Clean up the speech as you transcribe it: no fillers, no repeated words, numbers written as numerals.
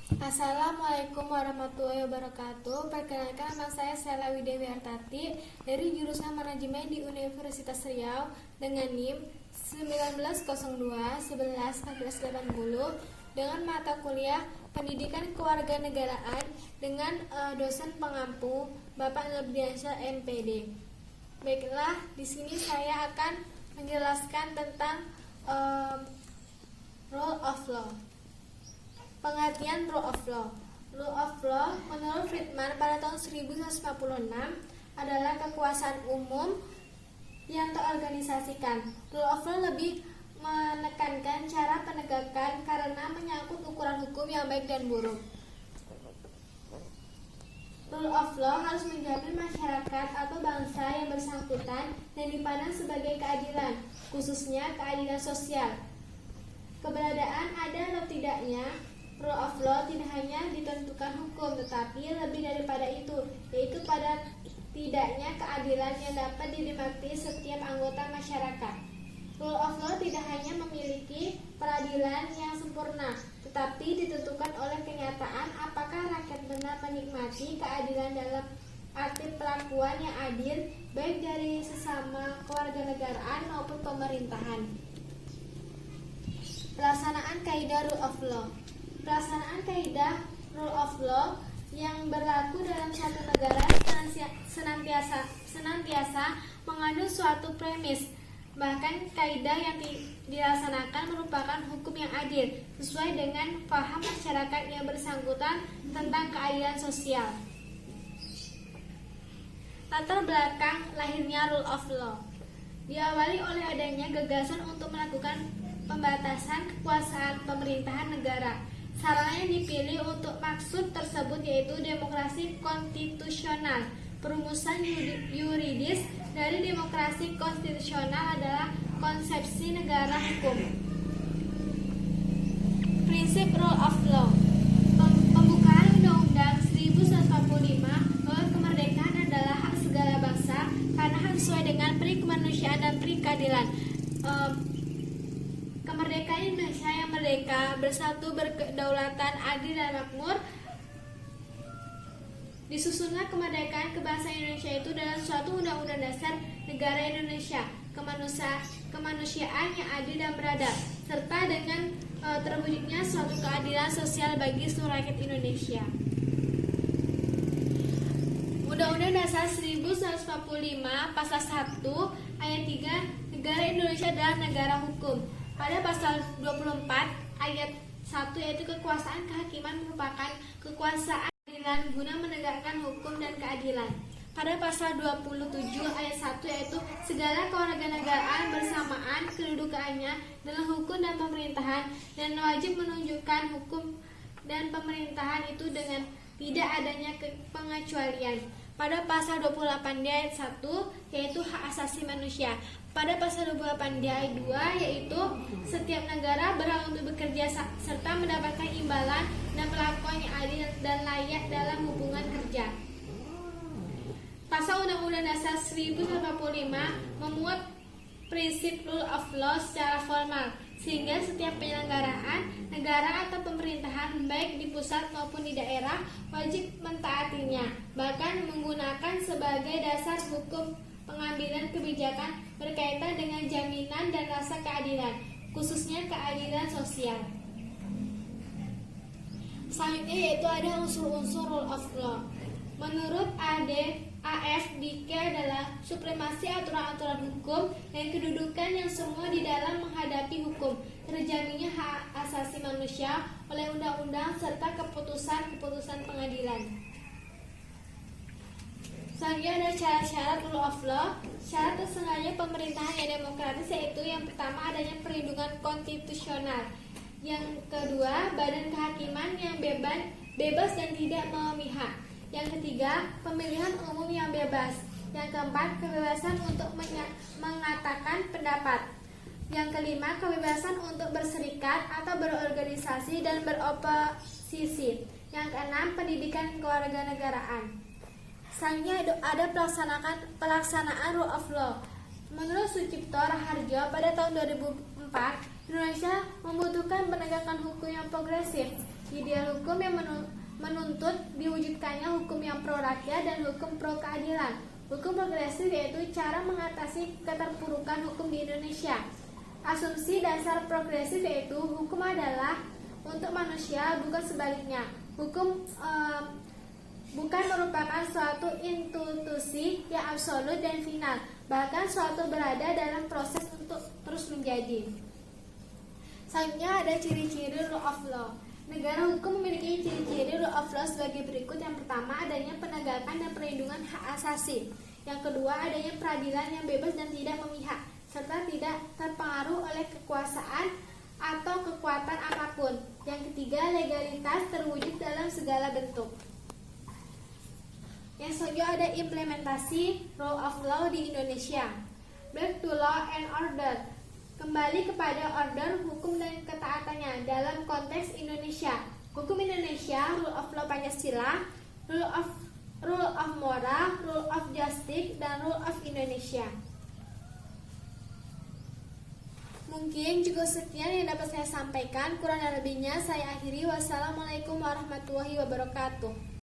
Assalamualaikum warahmatullahi wabarakatuh. Perkenalkan, nama saya Sela Widewi Artati dari jurusan Manajemen di Universitas Riau dengan NIM 1902 11 1480 dengan mata kuliah Pendidikan Kewarganegaraan dengan dosen pengampu Bapak Nurdiansyah MPD. Baiklah, di sini saya akan menjelaskan tentang rule of law. Pengertian rule of law. Rule of law menurut Friedman pada tahun 1956 adalah kekuasaan umum yang terorganisasikan. Rule of law lebih menekankan cara penegakan karena menyangkut ukuran hukum yang baik dan buruk. Rule of law harus menjamin masyarakat atau bangsa yang bersangkutan dan dipandang sebagai keadilan, khususnya keadilan sosial. Keberadaan ada atau tidaknya rule of law tidak hanya ditentukan hukum, tetapi lebih daripada itu, yaitu pada tidaknya keadilan yang dapat dinikmati setiap anggota masyarakat. Rule of law tidak hanya memiliki peradilan yang sempurna, tetapi ditentukan oleh kenyataan apakah rakyat benar menikmati keadilan dalam arti perlakuan yang adil, baik dari sesama kewarganegaraan maupun pemerintahan. Pelaksanaan kaidah rule of law. Pelaksanaan kaidah rule of law yang berlaku dalam satu negara senantiasa mengandung suatu premis. Bahkan kaidah yang dilaksanakan merupakan hukum yang adil sesuai dengan paham masyarakat yang bersangkutan tentang keadilan sosial. Latar belakang lahirnya rule of law diawali oleh adanya gagasan untuk melakukan pembatasan kekuasaan pemerintahan negara. Sarana yang dipilih untuk maksud tersebut yaitu demokrasi konstitusional. Perumusan yuridis dari demokrasi konstitusional adalah konsepsi negara hukum. Prinsip rule of law. Pembukaan Undang-Undang 1945 bahwa kemerdekaan adalah hak segala bangsa karena hak sesuai dengan peri kemanusiaan dan peri keadilan. Kemerdekaan Indonesia yang merdeka, bersatu, berkedaulatan, adil dan makmur. Disusunlah kemerdekaan kebangsaan Indonesia itu dalam suatu undang-undang dasar negara Indonesia, kemanusiaan yang adil dan beradab, serta dengan terwujudnya suatu keadilan sosial bagi seluruh rakyat Indonesia. Undang-Undang Dasar 1945 Pasal 1 Ayat 3, Negara Indonesia adalah negara hukum. Pada pasal 24 ayat 1 yaitu kekuasaan kehakiman merupakan kekuasaan keadilan guna menegakkan hukum dan keadilan. Pada pasal 27 ayat 1 yaitu segala kewarganegaraan bersamaan kedudukannya dalam hukum dan pemerintahan dan wajib menunjukkan hukum dan pemerintahan itu dengan tidak adanya pengecualian. Pada pasal 28 ayat 1 yaitu hak asasi manusia. Pada pasal 28 ayat 2 yaitu setiap negara berhak untuk bekerja serta mendapatkan imbalan dan perlakuan yang adil dan layak dalam hubungan kerja. Pasal Undang-Undang Dasar 1945 memuat prinsip rule of law secara formal, sehingga setiap penyelenggaraan negara atau pemerintahan baik di pusat maupun di daerah wajib mentaatinya, bahkan menggunakan sebagai dasar hukum pengambilan kebijakan berkaitan dengan jaminan dan rasa keadilan, khususnya keadilan sosial. Selanjutnya yaitu ada unsur-unsur rule of law. Menurut AFDK adalah supremasi aturan-aturan hukum dan kedudukan yang semua di dalam menghadapi hukum, terjaminnya hak asasi manusia oleh undang-undang serta keputusan-keputusan pengadilan. Selanjutnya ada syarat-syarat rule of law. Syarat terselenggaranya pemerintahan yang demokratis yaitu yang pertama adanya perlindungan konstitusional. Yang kedua, badan kehakiman yang bebas dan tidak memihak. Yang ketiga, pemilihan umum yang bebas. Yang keempat, kebebasan untuk mengatakan pendapat. Yang kelima, kebebasan untuk berserikat atau berorganisasi dan beroposisi. Yang keenam, pendidikan kewarganegaraan. Selanjutnya ada pelaksanaan rule of law. Menurut Sucipto Raharjo pada tahun 2004, Indonesia membutuhkan penegakan hukum yang progresif. Ideal hukum yang menuntut diwujudkannya hukum yang pro rakyat dan hukum pro keadilan. Hukum progresif yaitu cara mengatasi keterpurukan hukum di Indonesia. Asumsi dasar progresif yaitu hukum adalah untuk manusia, bukan sebaliknya. Hukum bukan merupakan suatu institusi yang absolut dan final, bahkan suatu berada dalam proses untuk terus menjadi. Selanjutnya ada ciri-ciri rule of law. Negara hukum memiliki ciri-ciri rule of law sebagai berikut. Yang pertama, adanya penegakan dan perlindungan hak asasi. Yang kedua, adanya peradilan yang bebas dan tidak memihak, serta tidak terpengaruh oleh kekuasaan atau kekuatan apapun. Yang ketiga, legalitas terwujud dalam segala bentuk. Yang selanjutnya ada implementasi rule of law di Indonesia. Back to law and order. Kembali kepada order, hukum dan ketaatannya dalam konteks Indonesia. Hukum Indonesia, rule of law Pancasila, rule of moral, rule of justice, dan rule of Indonesia. Mungkin cukup sekian yang dapat saya sampaikan. Kurang dan lebihnya saya akhiri. Wassalamualaikum warahmatullahi wabarakatuh.